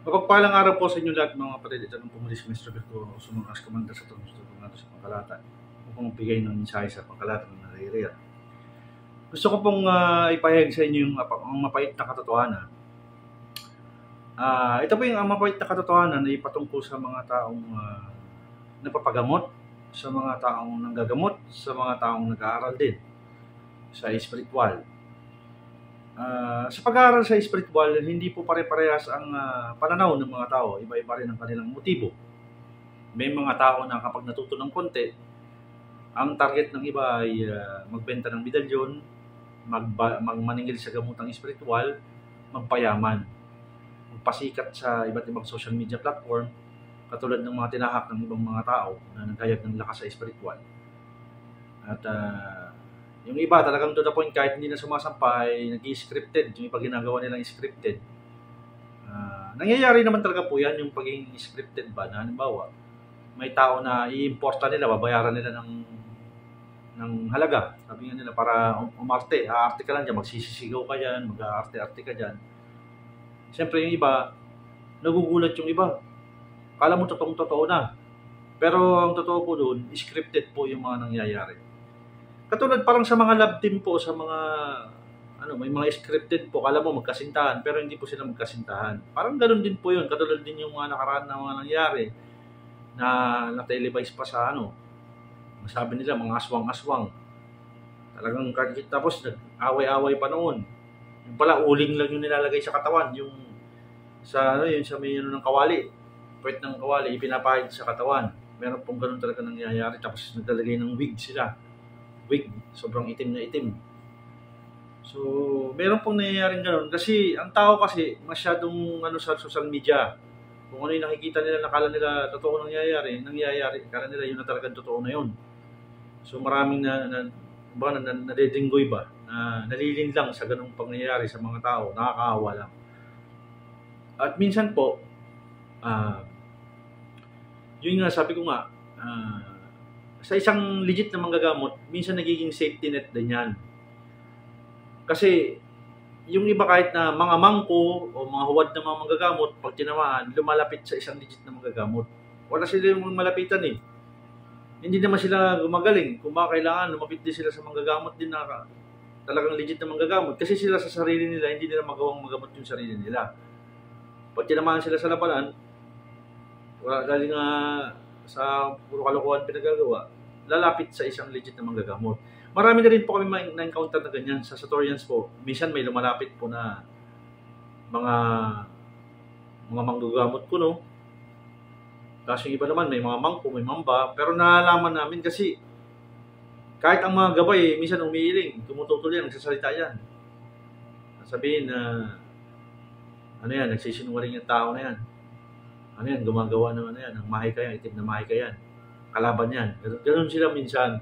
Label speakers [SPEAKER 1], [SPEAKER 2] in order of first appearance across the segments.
[SPEAKER 1] Mapagpalang araw po sa inyo lahat mga kapatid. Ito nung pumalis Mr. Virgo, sumang as commander sa itong gusto natin sa pangkalatan upang magbigay ng mensahe sa pangkalatan ng naririyan. Gusto ko pong ipahayag sa inyo yung ang mapait na katotohanan. Ito po yung ang mapait na katotohanan ay patungkol sa mga taong napapagamot, sa mga taong nanggagamot, sa mga taong nag-aaral din sa spiritual. Sa pag-aaral sa spiritual, hindi po pare-parehas ang pananaw ng mga tao. Iba-iba rin ang kanilang motibo. May mga tao na kapag natuto ng konti, ang target ng iba ay magbenta ng medalyon, magmaningil sa gamutang spiritual, magpayaman, magpasikat sa iba't ibang social media platform, katulad ng mga tinahak ng ibang mga tao na naghayag ng lakas sa spiritual. At yung iba talagang to the point, kahit hindi na sumasampay, nag-i-scripted. Yung iba ginagawa nilang scripted. Nangyayari naman talaga po yan, yung pagiging scripted ba, na halimbawa, may tao na i-importa nila, babayaran nila ng halaga. Sabi nga nila, para umarte, aarte ka lang dyan, magsisisigaw ka dyan, mag-aarte-arte ka dyan. Siyempre yung iba, nagugulat yung iba. Kala mo totoong-totoo na. Pero ang totoo po doon, scripted po yung mga nangyayari. Katulad parang sa mga love team po, sa mga may mga scripted po, kala mo magkasintahan, pero hindi po sila magkasintahan. Parang ganoon din po yun. Katulad din yung mga nakaraan na mga nangyari na na-televise pa sa masabi nila mga aswang-aswang. Talagang tapos nag-away-away pa noon. Yung pala uling lang yung nilalagay sa katawan, yung sa yun sa may ng kawali. Puwet ng kawali ipinapahid sa katawan. Meron pong ganoon talaga nangyayari, tapos naglalagay ng wig sila. Wig, sobrang itim na itim. So, meron pong nangyayaring gano'n. Kasi, ang tao kasi, masyadong sa social media. Kung ano yung nakikita nila, nakala nila totoo nangyayari. Kala nila yun na talagang totoo na yun. So, maraming nadedenggoy ba? Na nalilin lang sa ganung pangyayari sa mga tao. Nakakaawa lang. At minsan po, yun nga, sabi ko nga, sa isang legit na manggagamot, minsan nagiging safety net din yan. Kasi, yung iba kahit na mga mangko o mga huwad na mga manggagamot, pag tinamaan, lumalapit sa isang legit na manggagamot. Wala sila yung malapitan eh. Hindi naman sila gumagaling. Kung baka kailangan, lumapit din sila sa manggagamot din na talagang legit na manggagamot. Kasi sila sa sarili nila, hindi nila magawang magamot yung sarili nila. Pag tinamaan sila sa labanan, dahil nga sa puro kalokohan pinagagawa, lalapit sa isang legit na manggagamot. Marami na rin po kami na-encounter na ganyan sa Satorians po. Minsan may lumalapit po na mga manggagamot ko, no? Tapos yung iba naman, may mga mangko, may mamba. Pero nalalaman namin kasi kahit ang mga gabay, minsan umiiling, tumututol yan, nagsasalita yan. Sabihin na, nagsisinungaling yung tao na yan. Gumagawa ng ng mahika yan, itim na mahika yan. Kalaban yan. Ganun sila minsan.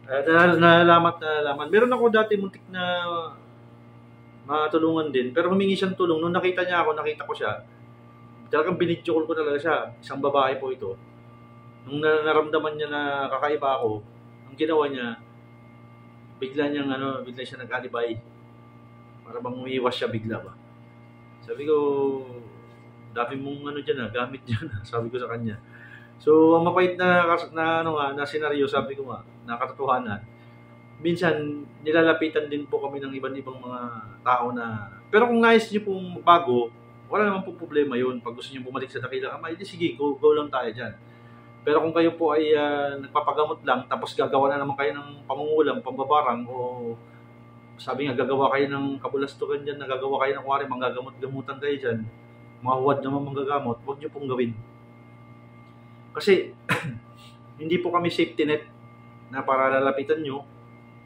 [SPEAKER 1] Nalaman. Meron ako dati muntik na matulungan din, pero humingi siyang tulong. Nung nakita ko siya, talagang binidyo ko talaga siya. Isang babae po ito. Nung naramdaman niya na kakaiba ako, ang ginawa niya, bigla siya nag-alibay. Para bang umiwas siya bigla ba. Sabi ko, dami mong gamit dyan. Sabi ko sa kanya. So, ang mapait na senaryo, sabi ko nga, na katotohanan. Minsan, nilalapitan din po kami ng ibang mga tao na, pero kung nais niyo pong bago, wala naman po problema yun. Pag gusto niyo bumalik sa dakilang ama, sige, go lang tayo dyan. Pero kung kayo po ay nagpapagamot lang, tapos gagawa na naman kayo ng pangungulam, pambabarang, o sabi nga, gagawa kayo ng kabulastugan dyan, nagagawa kayo ng manggagamot-gamutan kayo dyan, mga huwad naman manggagamot, huwag niyo pong gawin. Kasi, hindi po kami safety net na para lalapitan nyo.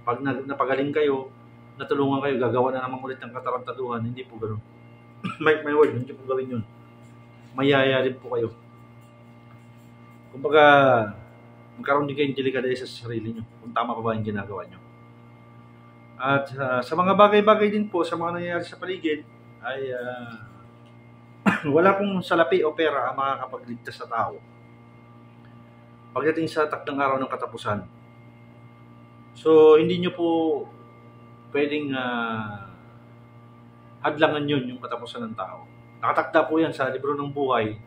[SPEAKER 1] Pag napagaling kayo, natulungan kayo, gagawa na naman ulit ng katarantaduhan. Hindi po gano'n. Mark my word, hindi po gawin yun. Mayaya rin po kayo. Kumbaga, magkaroon din kayong delikadesa sa sarili nyo kung tama pa ba yung ginagawa nyo. At sa mga bagay-bagay din po, sa mga nangyayari sa paligid, ay wala pong salapi o pera ang makakapagligtas sa tao pagdating sa takdang araw ng katapusan. So, hindi nyo po pwedeng hadlangan yun yung katapusan ng tao. Nakatakda po yan sa libro ng buhay.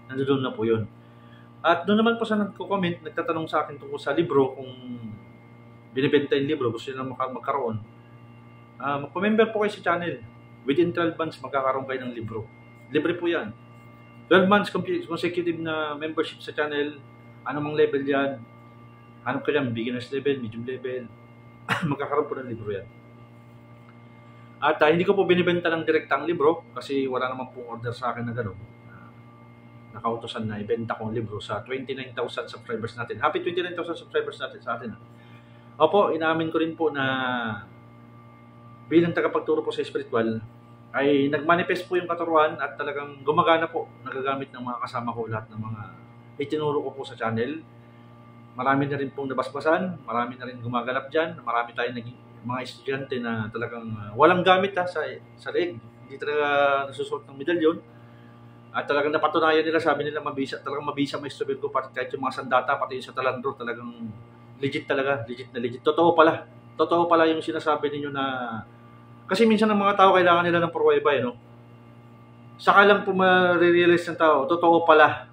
[SPEAKER 1] Nandoon na po yun. At doon naman po sa nagko-comment, nagtatanong sa akin tungkol sa libro, kung binibenta yung libro, gusto nila magkaroon. Mag-member po kayo sa channel. Within 12 months, magkakaroon kayo ng libro. Libre po yan. 12 months consecutive na membership sa channel, anumang level yan, ano ka yan, beginner's level, medium level, magkakaroon po ng libro yan. At hindi ko po binibenta ng direktang libro kasi wala naman pong order sa akin na gano'n. Nakautosan na ibenta kong libro sa 29,000 subscribers natin. Happy 29,000 subscribers natin sa atin. Opo, inaamin ko rin po na bilang tagapagturo po sa spiritual, ay nagmanifest po yung katuruan at talagang gumagana po. Nagagamit ng mga kasama ko lahat ng mga itinuro ko po sa channel. Marami na rin pong nabasbasan, marami na rin gumaganap dyan, marami tayong mga estudyante na talagang walang gamit sa leeg. Hindi talaga nasusuot ng medalyon. At talagang napatunayan nila, sabi nila talagang mabisa may stubid ko, kahit yung mga sandata, pati yung sa talandro, talagang legit talaga, legit na legit. Totoo pala yung sinasabi ninyo na, kasi minsan ng mga tao kailangan nila ng pruweba, no? Saka lang po ma-realize ng tao, totoo pala.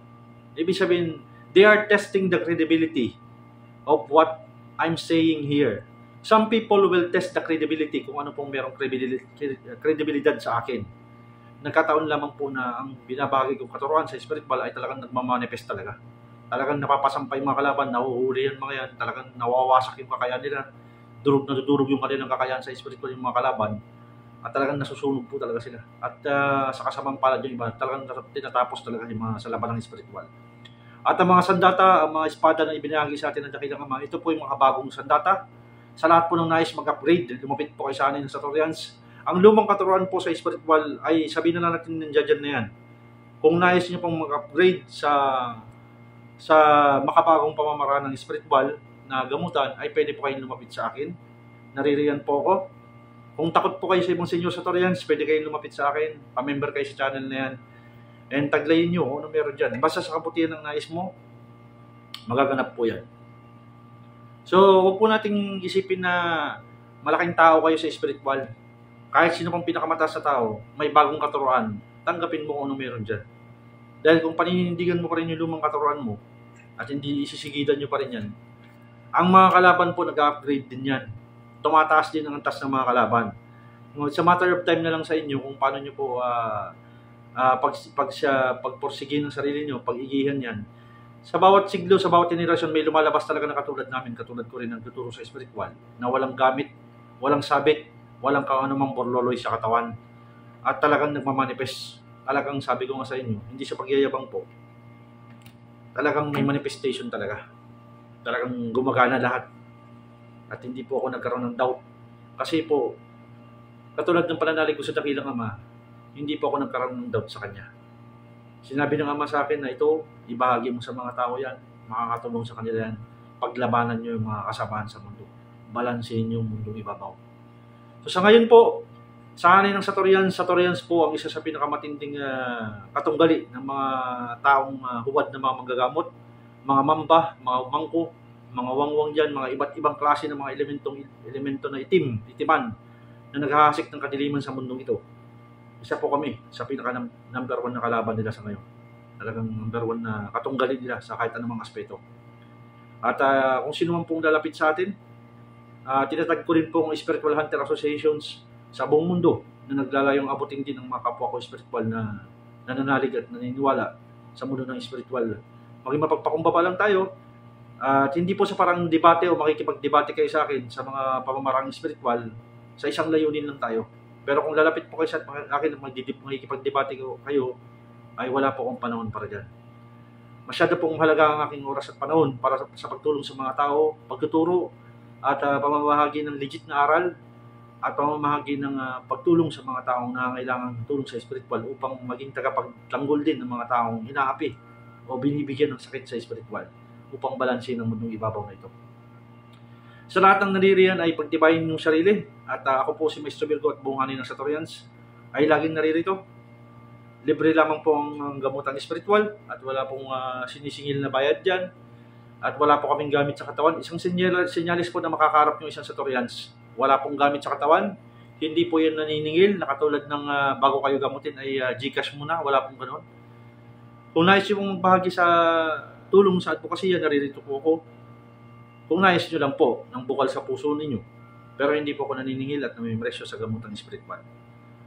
[SPEAKER 1] Ibig sabihin, they are testing the credibility of what I'm saying here. Some people will test the credibility kung ano pong merong credibilidad sa akin. Nagkataon lamang po na ang binabagi kong katuruan sa spiritual ay talagang nagmamanifest talaga. Talagang napapasampay mga kalaban, nahuhuli yan mga yan, talagang nawawasak yung kakayahan nila. Nadudurog yung kanilang kakayahan sa spiritual yung mga kalaban. At talagang nasusunog po talaga sila. At sa kasamang palad yung iba, talagang tinatapos talaga yung mga sa laban ng spiritual. At ang mga sandata, ang mga espada na ibinahagi sa atin ng Dakilang Ama, ito po yung mga bagong sandata. Sa lahat po ng nais mag-upgrade, lumapit po kayo sa anin sa Satorians. Ang lumang katuruan po sa spiritual ay sabihin na lang natin nandiyan na yan. Kung nais nyo pong mag-upgrade sa makabagong pamamaraan ng spiritual na gamutan, ay pwede po kayong lumapit sa akin. Naririyan po ako. Kung takot po kayo sa ibang senior Satorians, pwede kayong lumapit sa akin. Pa-member kayo sa channel na yan. And taglayin nyo kung ano meron dyan. Basta sa kabutihan ng nais mo, magaganap po yan. So, huwag po nating isipin na malaking tao kayo sa spiritual. Kahit sino pang pinakamataas sa tao, may bagong katuruan, tanggapin mo kung ano meron dyan. Dahil kung paninindigan mo pa rin yung lumang katuruan mo, at hindi isisigidan nyo pa rin yan, ang mga kalaban po nag-upgrade din yan. Tumataas din ang antas ng mga kalaban. It's a matter of time na lang sa inyo kung paano nyo po pagporsigin ng sarili nyo, pag-igihan yan. Sa bawat siglo, sa bawat generasyon, may lumalabas talaga na katulad namin, katulad ko rin ang tuturo sa spiritual, na walang gamit, walang sabit, walang anumang borloloy sa katawan, at talagang nagmamanifest. Talagang sabi ko nga sa inyo, hindi sa pagyayabang po, talagang may manifestation talaga. Talagang gumagana lahat. At hindi po ako nagkaroon ng doubt. Kasi po, katulad ng pananalig ko sa Dakilang Ama, hindi po ako nagkaroon ng doubt sa Kanya. Sinabi ng Ama sa akin na ito, ibahagi mo sa mga tao yan, makakatulong sa kanila yan, paglabanan nyo yung mga kasamaan sa mundo. Balansehin yung mundong ibabaw. So sa ngayon po, sa anin ng Satorians po ang isa sa pinakamatinding katunggali ng mga taong huwad na mga manggagamot, mga mamba, mga mangko, mga wangwang dyan, mga iba't ibang klase ng mga elemento na itiman, na naghahasik ng kadiliman sa mundong ito. Isa po kami sa pinaka-number 1 na kalaban nila sa ngayon. Talagang number 1 na katunggali nila sa kahit anumang aspeto. At kung sino man pong lalapit sa atin, tinatag ko rin po ang Spiritual Hunter Associations sa buong mundo na naglalayong abutin din ng mga kapwa ko spiritual na nananalig at naniniwala sa mundo ng spiritual. Maging mapagpakumbaba lang tayo at hindi po sa parang debate o makikipagdebate kayo sa akin sa mga pamamarang spiritual, sa isang layunin lang tayo. Pero kung lalapit po kayo sa akin at makikipagdebate kayo, ay wala po akong panahon para dyan. Masyado pong halaga ang aking oras at panahon para sa pagtulong sa mga tao, pagtuturo, at pamamahagi ng legit na aral, at pamamahagi ng pagtulong sa mga taong nangangailangan ng tulong sa spiritual upang maging tagapagtanggol din ng mga taong inaapi o binibigyan ng sakit sa spiritual upang balansin ang mundong ibabaw na ito. Sa lahat ng naririyan ay pagtibayin yung sarili at ako po si Maestro Virgo at buong hanin ng Satorians ay laging naririto. Libre lamang po ang gamotang spiritual at wala pong sinisingil na bayad dyan at wala po kaming gamit sa katawan. Isang senyalis po na makakarap yung isang Satorians. Wala pong gamit sa katawan, Hindi po yan naniningil na katulad ng bago kayo gamutin ay GCash muna. Wala pong ganoon. Kung nais nyo pong bahagi sa tulong sa advokasya, naririto po ako. Kung nais nyo lang po ng bukal sa puso ninyo. Pero hindi po ako naniningil at namimresyo sa gamutan spiritual.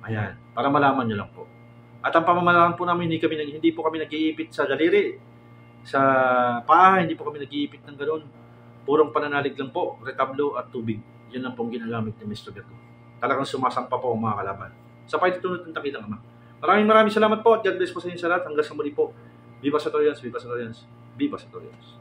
[SPEAKER 1] Ayan, para malaman nyo lang po. At ang pamamaraan po namin, hindi po kami nag-iipit sa daliri, sa paa, hindi po kami nag-iipit ng ganoon. Purong pananalig lang po, retablo at tubig. Yun lang pong ginagamit ni Mr. Gato. Talagang sumasampa po ang mga kalaban. Sa pagtutunod ng takidang Ama. Maraming salamat po at God bless po sa inyo sa lahat. Hanggang sa muli po. Viva Satorians, Viva Satorians, Viva Satorians.